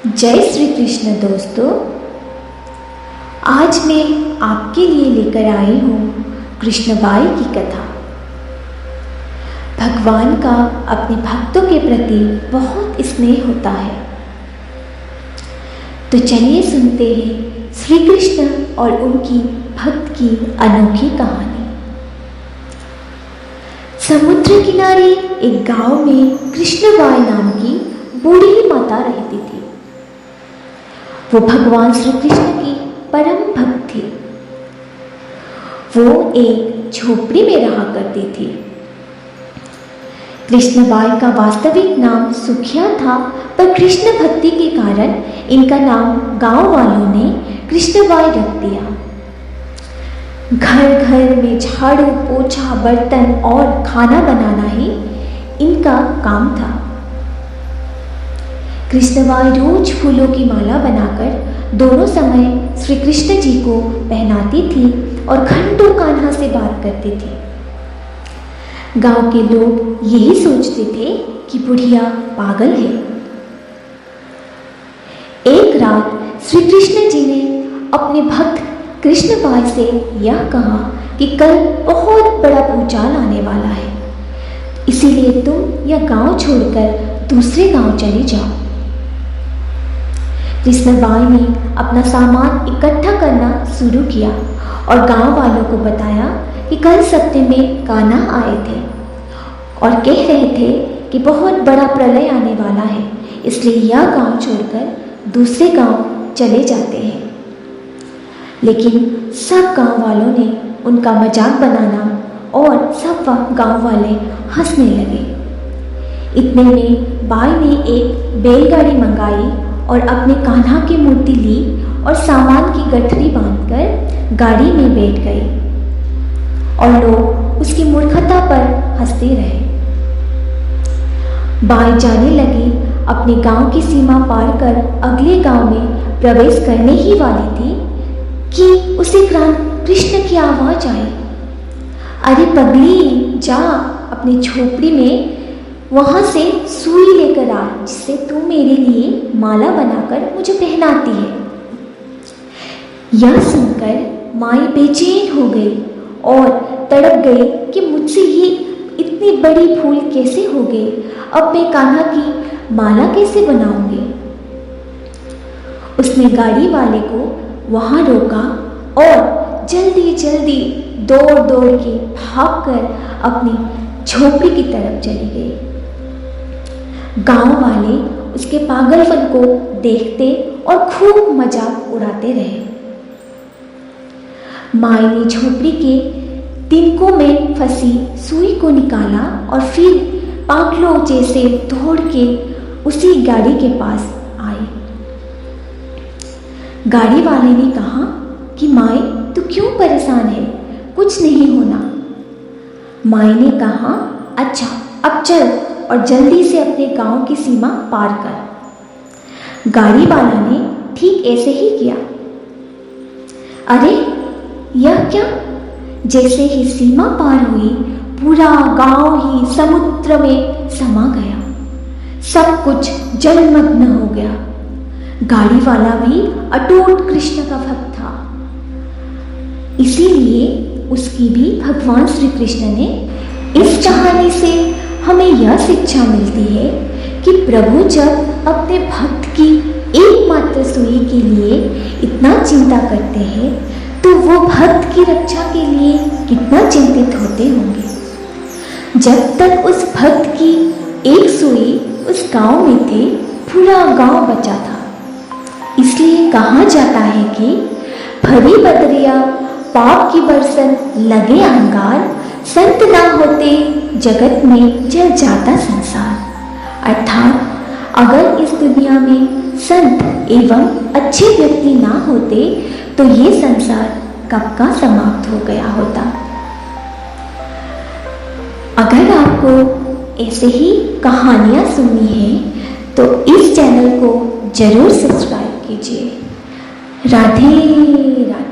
जय श्री कृष्ण दोस्तों। आज मैं आपके लिए लेकर आई हूँ कृष्णबाई की कथा। भगवान का अपने भक्तों के प्रति बहुत स्नेह होता है। तो चलिए सुनते हैं श्री कृष्ण और उनकी भक्त की अनोखी कहानी। समुद्र किनारे एक गांव में कृष्णबाई नाम की बूढ़ी माता रहती थी। वो भगवान श्री कृष्ण की परम भक्त थी। वो एक झोपड़ी में रहा करती थी। कृष्णबाई का वास्तविक नाम सुखिया था, पर कृष्ण भक्ति के कारण इनका नाम गांव वालों ने कृष्णबाई रख दिया। घर घर में झाड़ू पोछा बर्तन और खाना बनाना ही इनका काम था। कृष्णबाई रोज फूलों की माला बनाकर दोनों समय श्री कृष्ण जी को पहनाती थी और घंटों कान्हा से बात करती थी। गांव के लोग यही सोचते थे कि बुढ़िया पागल है। एक रात श्री कृष्ण जी ने अपने भक्त कृष्णबाई से यह कहा कि कल बहुत बड़ा भूचाल आने वाला है, इसीलिए तुम यह गांव छोड़कर दूसरे गांव चले जाओ। कृष्णबाई ने अपना सामान इकट्ठा करना शुरू किया और गांव वालों को बताया कि कल सप्ते में कान्हा आए थे और कह रहे थे कि बहुत बड़ा प्रलय आने वाला है, इसलिए यह गांव छोड़कर दूसरे गांव चले जाते हैं। लेकिन सब गांव वालों ने उनका मजाक बनाना और सब गांव वाले हंसने लगे। इतने में बाई ने एक बैलगाड़ी मंगाई और अपने कान्हा की मूर्ति ली और सामान की गठरी बांधकर गाड़ी में बैठ गई और लोग उसकी मूर्खता पर हंसते रहे। बाई जाने लगी, अपने गांव की सीमा पार कर अगले गांव में प्रवेश करने ही वाली थी कि उसे कृष्ण की आवाज आई। अरे पगली, जा अपनी झोपड़ी में वहां से सुई लेकर आ, जिससे तू मेरे लिए माला बनाकर मुझे पहनाती है। यह सुनकर माई बेचैन हो गई और तड़प गई कि मुझसे ये इतनी बड़ी भूल कैसे हो गई, अब मैं कान्हा की माला कैसे बनाऊंगी। उसने गाड़ी वाले को वहां रोका और जल्दी जल्दी दौड़ दौड़ के भागकर अपनी झोपड़ी की तरफ चली गई। गांव वाले उसके पागलपन को देखते और खूब मजाक उड़ाते रहे। माई ने झोपड़ी के तिनकों में फंसी सुई को निकाला और फिर पागलों जैसे दौड़ के उसी गाड़ी के पास आई। गाड़ी वाले ने कहा कि माई, तू क्यों परेशान है, कुछ नहीं होना। माई ने कहा, अच्छा अब चल और जल्दी से अपने गांव की सीमा पार कर। गाड़ी वाला ने ठीक ऐसे ही किया। अरे यह क्या, जैसे ही सीमा पार हुई पूरा गांव ही समुद्र में समा गया। सब कुछ जलमग्न हो गया। गाड़ी वाला भी अटूट कृष्ण का भक्त था, इसीलिए उसकी भी भगवान श्री कृष्ण ने इस कहानी से हमें यह शिक्षा मिलती है कि प्रभु जब अपने भक्त की एकमात्र सुई के लिए इतना चिंता करते हैं, तो वो भक्त की रक्षा के लिए कितना चिंतित होते होंगे। जब तक उस भक्त की एक सुई उस गांव में थे, पूरा गांव बचा था। इसलिए कहा जाता है कि भरी बदरिया पाप की बरसन लगे अंगार, संत ना होते जगत में जल जाता संसार। अर्थात अगर इस दुनिया में संत एवं अच्छे व्यक्ति ना होते तो ये संसार कब का समाप्त हो गया होता। अगर आपको ऐसे ही कहानियाँ सुननी है तो इस चैनल को जरूर सब्सक्राइब कीजिए। राधे राधे।